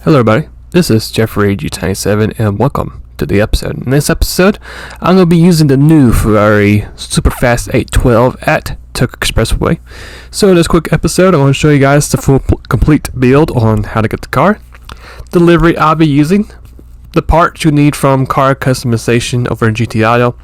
Hello everybody, this is Jeffrey GT7 and welcome to the episode. In this episode, I'm going to be using the new Ferrari Superfast 812 at Tokyo Expressway. So in this quick episode, I'm going to show you guys the full complete build on how to get the car, the livery I'll be using, the parts you need from car customization over in GT Auto,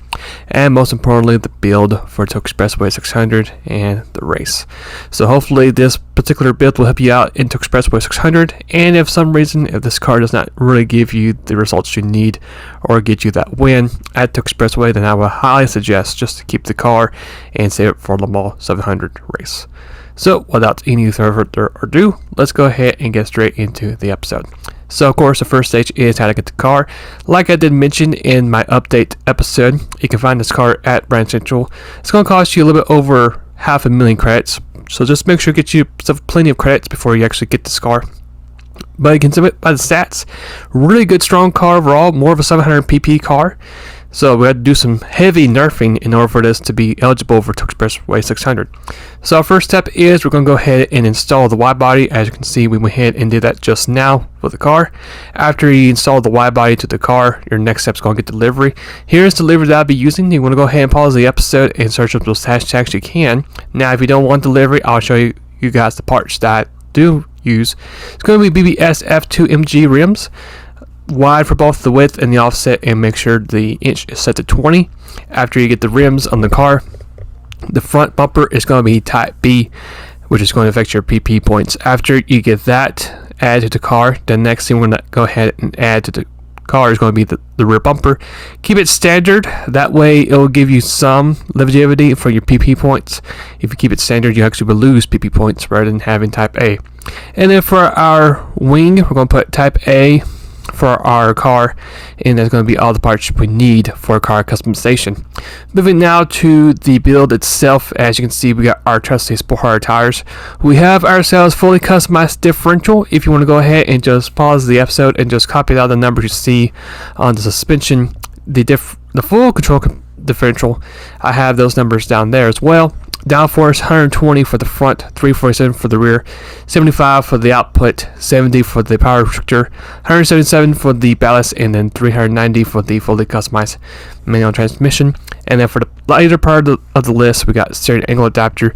and most importantly the build for Tokyo Expressway 600 and the race. So hopefully this particular build will help you out in Tokyo Expressway 600, and if for some reason if this car does not really give you the results you need or get you that win at Tokyo Expressway, then I would highly suggest just to keep the car and save it for Le Mans 700 race. So without any further ado, let's go ahead and get straight into the episode. So of course the first stage is how to get the car. Like I did mention in my update episode, you can find this car at Brand Central. It's going to cost you a little bit over 500,000 credits. So just make sure you get yourself plenty of credits before you actually get this car. But you can see it by the stats. Really good strong car overall, more of a 700 pp car. So we had to do some heavy nerfing in order for this to be eligible for Tokyo Expressway 600. So our first step is we're going to go ahead and install the wide body. As you can see, we went ahead and did that just now with the car. After you install the wide body to the car, your next step is going to get the livery. Here's the livery that I'll be using. You want to go ahead and pause the episode and search up those hashtags you can. Now if you don't want the livery, I'll show you guys the parts that I do use. It's going to be BBS F2MG rims. Wide for both the width and the offset, and make sure the inch is set to 20. After you get the rims on the car, the front bumper is going to be type B, which is going to affect your PP points. After you get that added to the car, the next thing we're going to go ahead and add to the car is going to be the rear bumper. Keep it standard, that way it will give you some longevity for your PP points. If you keep it standard, you actually will lose PP points rather than having type A. And then for our wing, we're going to put type A for our car, and that's going to be all the parts we need for car customization. Moving now to the build itself, as you can see, we got our trusty sport hard tires. We have ourselves fully customized differential. If you want to go ahead and just pause the episode and just copy out the numbers you see on the suspension, the full control differential, I have those numbers down there as well. Downforce 120 for the front, 347 for the rear, 75 for the output, 70 for the power restrictor, 177 for the ballast, and then 390 for the fully customized manual transmission. And then for the later part of the list, we got steering angle adapter,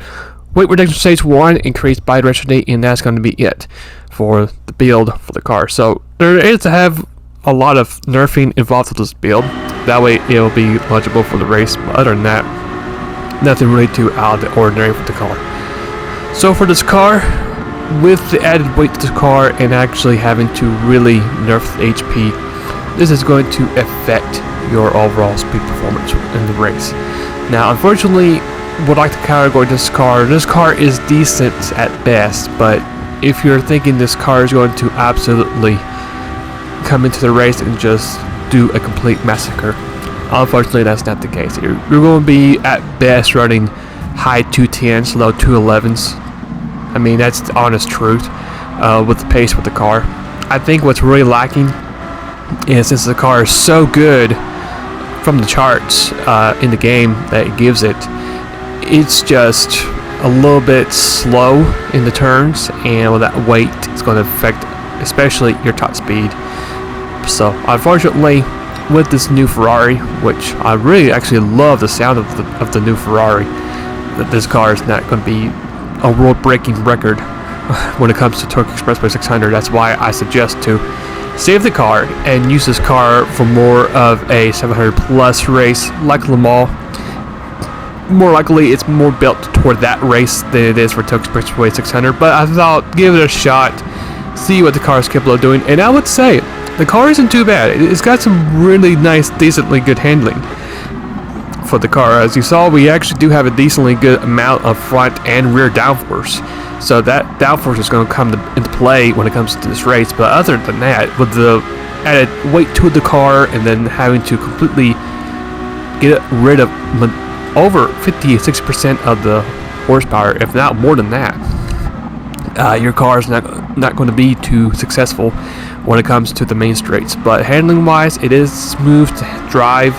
weight reduction stage 1, increased bidirectionality, and that's going to be it for the build for the car. So there is to have a lot of nerfing involved with this build. That way it will be eligible for the race. But other than that, nothing really too out of the ordinary for the car. So for this car, with the added weight to the car and actually having to really nerf the HP, this is going to affect your overall speed performance in the race. Now unfortunately, would like to categorize this car is decent at best, but if you're thinking this car is going to absolutely come into the race and just do a complete massacre, unfortunately that's not the case. You're going to be at best running high 210s, low 211s. I mean, that's the honest truth with the pace with the car. I think what's really lacking is, since the car is so good from the charts in the game that it gives it, it's just a little bit slow in the turns, and with that weight it's going to affect especially your top speed. So unfortunately, with this new Ferrari, which I really actually love the sound of the new Ferrari, that this car is not going to be a world-breaking record when it comes to Tokyo Expressway 600. That's why I suggest to save the car and use this car for more of a 700 plus race like Le Mans. More likely it's more built toward that race than it is for Tokyo Expressway 600, but I thought give it a shot, see what the car is capable of doing, and I would say the car isn't too bad. It's got some really nice, decently good handling for the car. As you saw, we actually do have a decently good amount of front and rear downforce. So that downforce is going to come into play when it comes to this race. But other than that, with the added weight to the car and then having to completely get rid of over 50-60% of the horsepower, if not more than that, your car is not going to be too successful when it comes to the main straights. But handling wise, it is smooth to drive,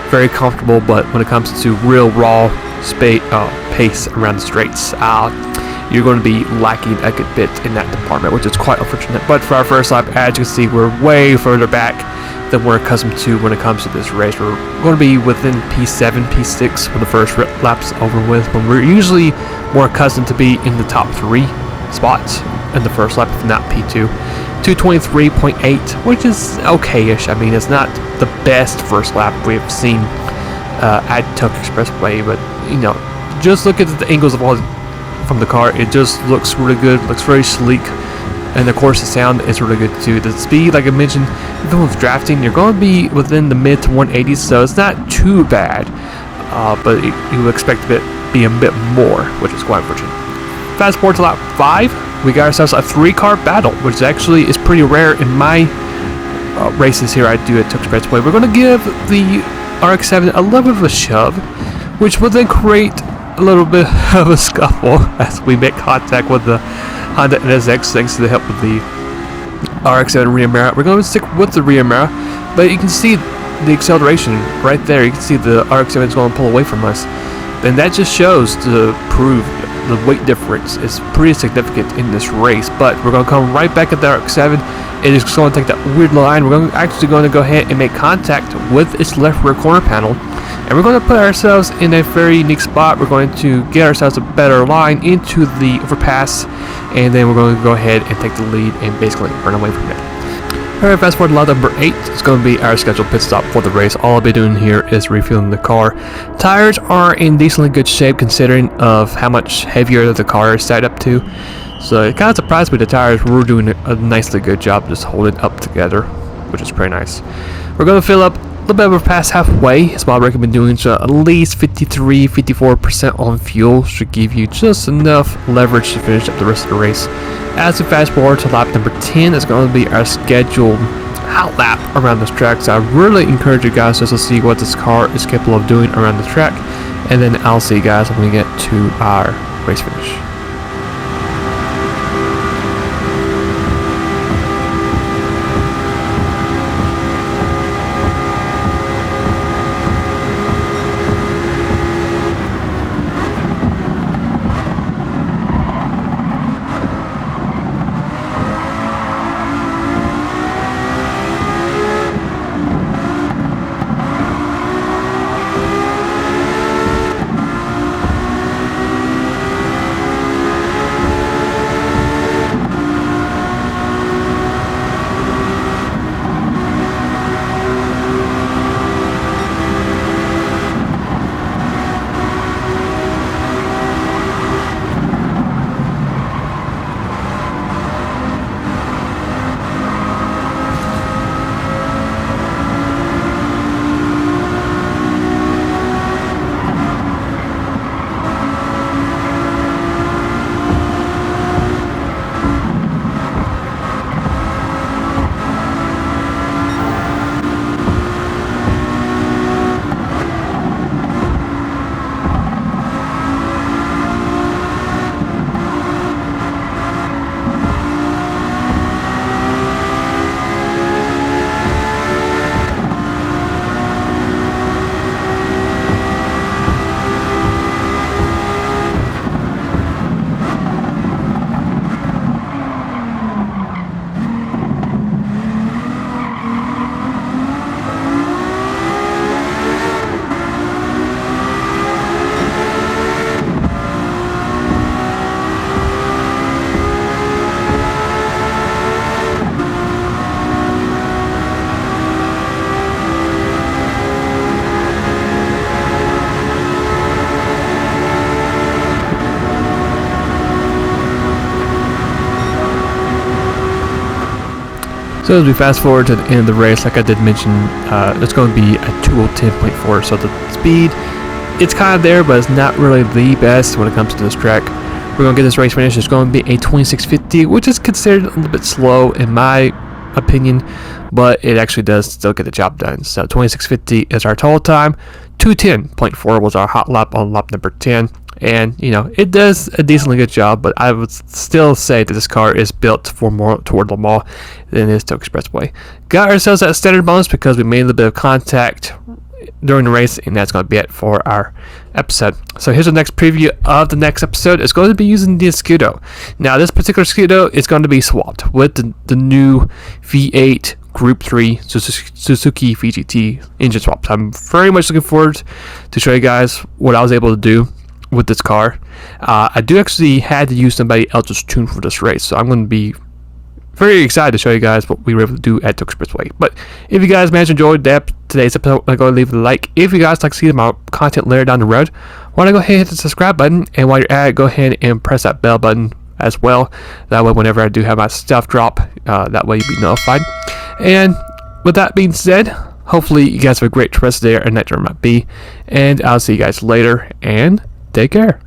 very comfortable. But when it comes to real raw pace around the straights, you're going to be lacking a good bit in that department, which is quite unfortunate. But for our first lap, as you can see, we're way further back than we're accustomed to when it comes to this race. We're going to be within P7, P6 when the first lap's over with, when we're usually more accustomed to be in the top 3 spots in the first lap, if not P2. 223.8, which is okay-ish. I mean, it's not the best first lap we've seen at Tokyo Expressway, but you know, just look at the angles of all from the car. It just looks really good, looks very sleek, and of course the sound is really good too. The speed, like I mentioned, even with drafting, you're going to be within the mid to 180s, so it's not too bad, but you would expect it to be a bit more, which is quite unfortunate. Fast forward to lap 5, we got ourselves a 3-car battle, which actually is pretty rare in my races here I do at Tokyo Expressway. We're going to give the RX-7 a little bit of a shove, which will then create a little bit of a scuffle as we make contact with the Honda NSX thanks to the help of the RX-7 rear mirror. We're going to stick with the rear mirror, but you can see the acceleration right there. You can see the RX-7 is going to pull away from us, and that just shows to prove the weight difference is pretty significant in this race. But we're going to come right back at the RX-7. It is going to take that weird line. We're actually going to go ahead and make contact with its left rear corner panel, and we're going to put ourselves in a very unique spot. We're going to get ourselves a better line into the overpass, and then we're going to go ahead and take the lead and basically run away from it. Alright, fast forward to lap number 8. It's going to be our scheduled pit stop for the race. All I'll be doing here is refueling the car. Tires are in decently good shape considering of how much heavier the car is set up to. So it kind of surprised me the tires were doing a nicely good job just holding up together, which is pretty nice. We're going to fill up a little bit of a past halfway. That's what I recommend doing. So at least 53-54% on fuel should give you just enough leverage to finish up the rest of the race. As we fast forward to lap number 10, it's going to be our scheduled hot lap around this track. So I really encourage you guys just to see what this car is capable of doing around the track, and then I'll see you guys when we get to our race finish. So as we fast forward to the end of the race, like I did mention, it's going to be a 2:10.4. So the speed, it's kind of there, but it's not really the best when it comes to this track. We're going to get this race finished. It's going to be a 26:50, which is considered a little bit slow in my opinion, but it actually does still get the job done. So 26:50 is our total time. 2:10.4 was our hot lap on lap number 10. And, you know, it does a decently good job, but I would still say that this car is built for more toward Le Mans than it is Tokyo Expressway. Got ourselves that standard bonus because we made a little bit of contact during the race, and that's going to be it for our episode. So here's the next preview of the next episode. It's going to be using the Scudo. Now this particular Scudo is going to be swapped with the new V8 Group 3 Suzuki VGT engine swaps. I'm very much looking forward to show you guys what I was able to do with this car. I do actually had to use somebody else's tune for this race, so I'm going to be very excited to show you guys what we were able to do at Tokyo Expressway. But if you guys managed to enjoy today's episode, go and leave a like. If you guys like to see my content later down the road, why don't go ahead and hit the subscribe button, and while you're at it, go ahead and press that bell button as well. That way whenever I do have my stuff drop, that way you'll be notified. And with that being said, hopefully you guys have a great rest of the day or night, or might be, and I'll see you guys later, and take care.